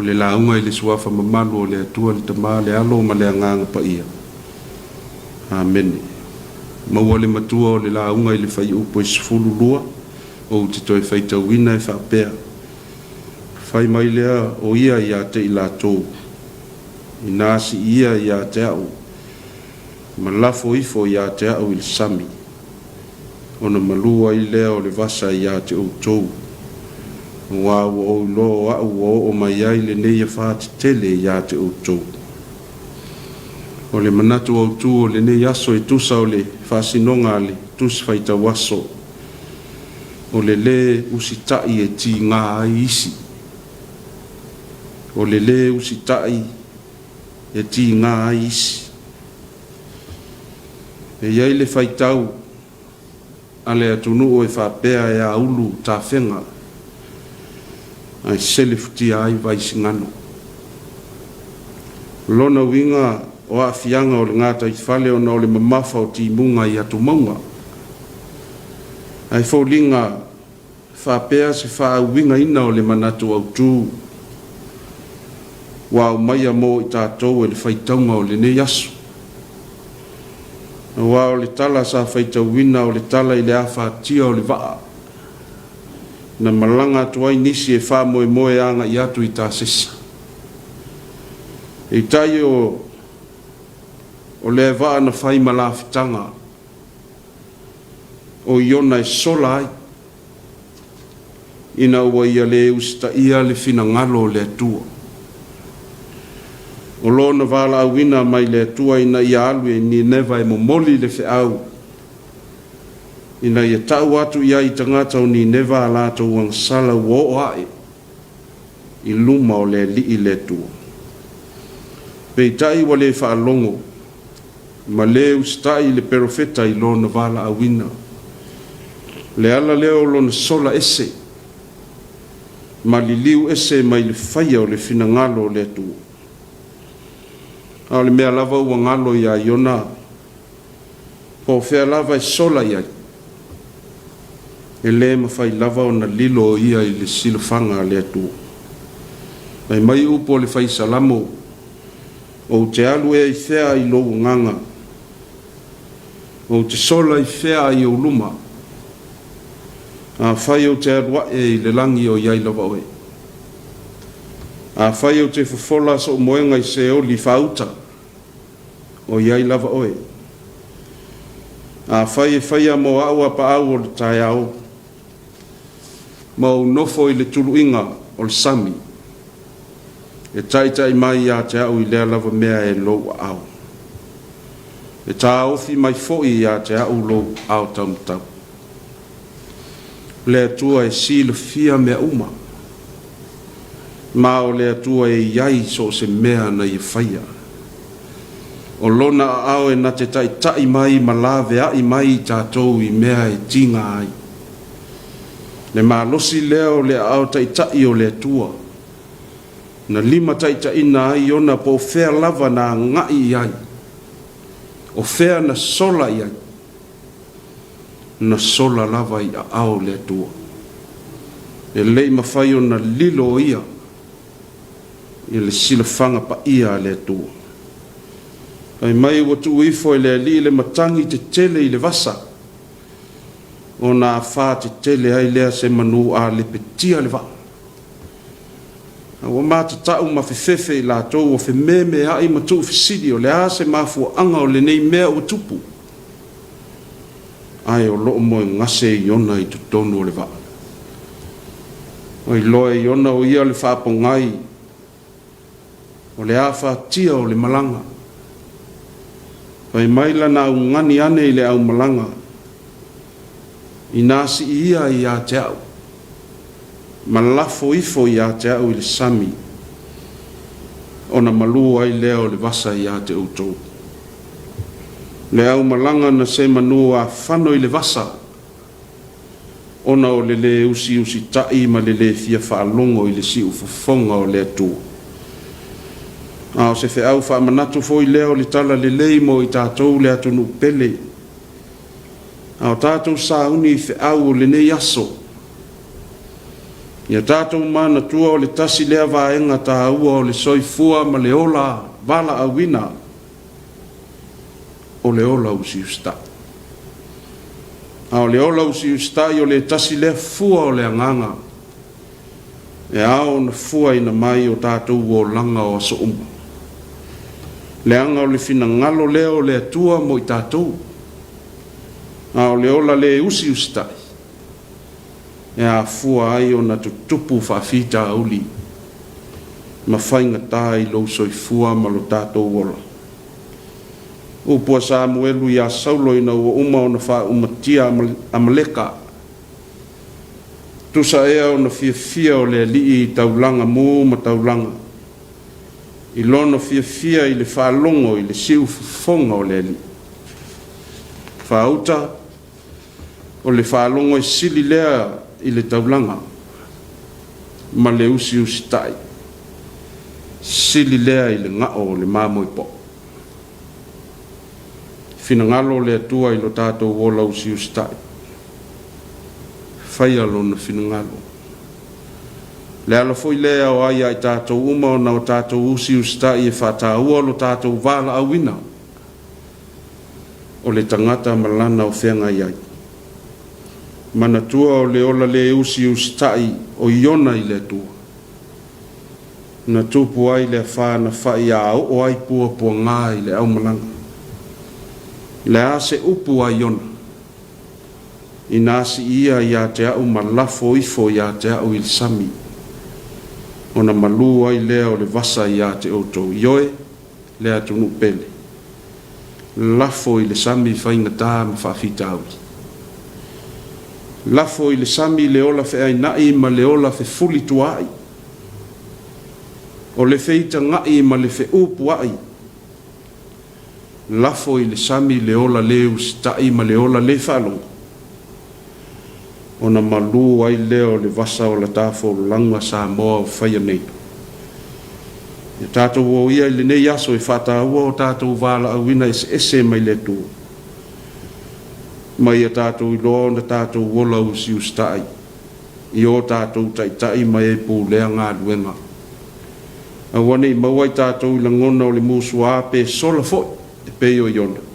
le launga i le suafa mamalu o le atua le tama le alo ma le anganga pa ia. Amen. Maua le matua o le launga i le fai upo i sifulu lua o te toi fai tauina e whapea. Fai mai lea o ia i a te i la tō. I nasi ia i a te au. Ma lafo ifo i a te au i le sami. Ona malua i lea o le vasa i a te o tō. Wa o lo o mai ai le nei fa tele ya te o tō. O le manatu o tū o le nei aso e tusa o le whasinonga le tusi whaita waso. O le usitai e ti ngā ai isi. O le usitai e ti ngā ai isi. E iai le whaitau a le atunu o e whapea e a ulu ta whenga. Ai selefuti ai vai singano. Lona winga o a fianga o le ngata i whale o na o le mamafa o ti munga i atu maunga. Ai fōlinga whapea se wha winga ina o le manatu au tū. Wao maia mo i tātou e le whaitaunga o le ne yasu. Wao le tala sa whaitauina o le tala i le awha tia o le waa. Na malanga tuai nisi e wha moe moe anga i atu i tā sesa. E tai o le waa na whai malawhitanga o iona e sola ai. Ina ua ia le usta ia le fina ngalo le atua. O lona wala awina mai le atua ina ia alu e ni neva e momoli le whiau. Ina ia tau atu ia i tangata o ni neva alato wang sala wo ae i luma o le li i le tua. Pei tai wa le whaalongo ma le ustai le perofeta i lona wala awina. Le ala leo lona sola ese ma li liu ese mai le whaia o le finangalo o le tua. Au le mea lava ua ngalo ia iona po fea lava e sola ia. E le mawhai lava o na lilo ia i le silofanga le atua. Mai mai upo le whai salamo o te alu e i whea i lo nganga. O te sola i whea i o luma. A whai o te arua e i le langi o iai lava oe. A whai o te whafola so moenga i se o li whauta o iai lava oe. A whai e whai a mo aua pa au o le tai au. Mau nofo i le tuluinga o le sami. E tai mai a te au i lea lava mea e lo au. E tā ofi mai foi a te au lo au tamtau. Le atua e silo fia mea uma. Ma o le atua e iai so se mea na i whaia. O lona au e na te tai mai ma lawe ai mai tātou i mea e tinga ai. Le malosi leo le au tai o le atua. Na lima tai ina ai ona po fea lava na ngai ai. O fea na sola ai. Na sola lava i au le atua. E lei mawhai o na lilo ia. I le silafanga pa ia le atua. Ai mai watu uifo i le li le matangi te tele i le vasa. O na wha te tele ai lea se manu a le petia le vaa. O mata tau ma fefefe i la tau o fe meme ai ma tu fisidi o le a se mafu anga o le nei mea o tupu. Ai o loo moe ngase i ona i tutonu o le vaa. O i loe i ona o ia le whapongai. O le a whatia o le malanga. Pai maila na ungani ane i le au malanga. I nasi ia i a te au. Ma lafo ifo i a te au i le sami. O na malua ai leo le vasa i a te utou. Le au malanga na se manua whano i le vasa. Ona o le usi tai ma le fia whaalongo i le si ufofonga o le atua. Ao se fe au wha manatu fo i leo le tala le leimo i tātou le atunu pele. Ao tātou sa uni fe au le nei aso. Ia tātou mana tua o le tasi lea vaenga tā ua o le soifua ma le ola vala awina o le ola usi usta. A o le ola usi usta i o le tasi lea fua o le anganga. E ao na fua ina mai o tātou o langa o so uma. Le anga o le fina ngalo lea o le atua mo i tātou. A o le ola le usi ustai. E a fua ai o na tutupu whawhita auli. Ma whainga tā i lo soifua ma lo tātou ola. Upua Samuelu ia saulo ina ua uma o na wha umatia amaleka. Tusa ea o na fia o le li i taulanga mō ma taulanga. I lono fia i le whaalongo i le siu fonga o le li. Whauta o le whaalongo i sili lea i le taulanga. Ma le usi tai. Sili lea i le ngao o le māmo i po. Fina ngalo le atua i lo tātou wola usi tai. Whaia lona fina ngalo. Le ala foi lea o aia i tātou uma o na o tātou usi tai e whātāua lo tātou wala awina. O le tangata malana o whenga iai. Mana tua o le ola le usi tai o iona i le tua. Na tupu ai le whāna whai a o ai pua ngā i le au malanga. Le ase upu a iona. I nasi ia i a te au malafo ifo i a te au il sami. O na malu ai lea o le vasa i a te outou ioe, lea tunu pele. Lafo i le sami whainga tā ma whawhita au. Lafo i le sami le ola whea i nai ma le ola whe fuli tuai. O le feita ngai ma le whe upu ai. Lafo i le sami le ola leu stai ma le ola le whalongo. O na malu ai leo le vasa o la tāwho langa Samoa o whaia nei. E tātou o ia i le nei aso i whātāua o tātou wāla awina ese mai le tū. Mai a tātou i loa na tātou wola usi ustai. I o tātou tai mai e pū lea ngā duenga. A wane i mawai tātou i langona o le mūsua pe sola foi e peo iona.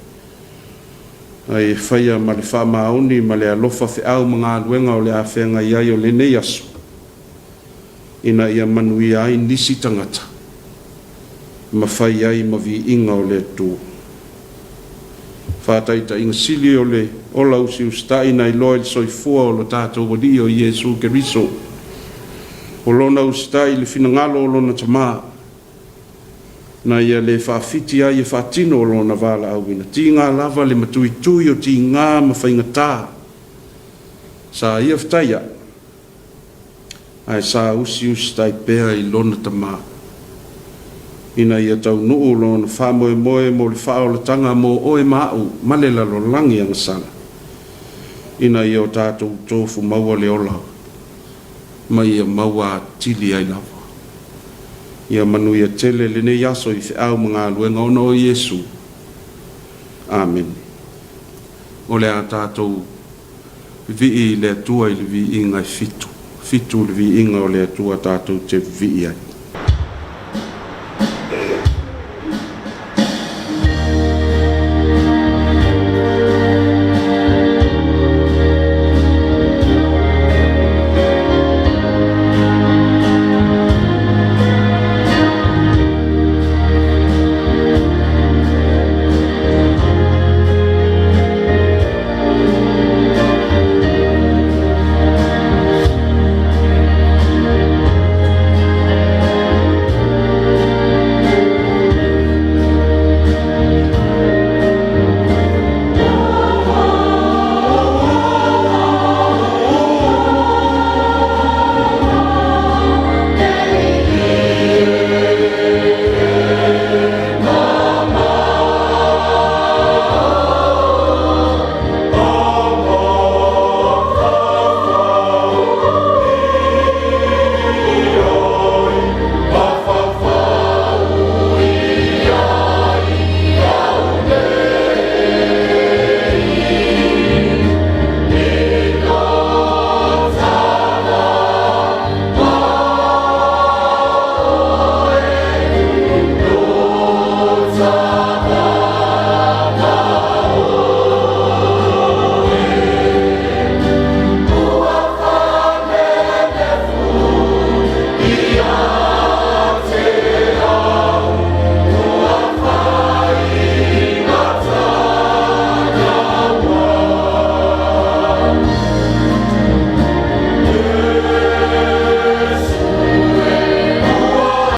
Ai whaia ma le whamaoni ma le alofa au mga luenga o le awhenga iai o le nei aso. Ina ia manui ai nisi tangata. Ma whai ai ma vi inga o le tū. Whātaita inga sili o le ola usi ustai na i loa il soifua o lo tātou wadi o Iesu Keriso. O lona ustai le finangalo o lona tamaa. Na ia le whawhiti ai e whaatino o lona wala auina. Ti ngā lava le matui tui o ti ngā mawhainga tā. Sa ia whtaia. Ai sa usi tai pēr i lona tamā. Ina ia tau nuu lona whamoe moe mo le whaolatanga mo oe mau. Malela lo langi anga sana. Ina ia o tātou tōfu maua le ola. Ma ia maua tili ai lava. Ia manu ia tele le ne yaso i au mga luenga ono o Yesu. Amen. O le a tātou vi le atua i le vi inga fitu. Fitu le vi inga o le atua tātou te vi ai.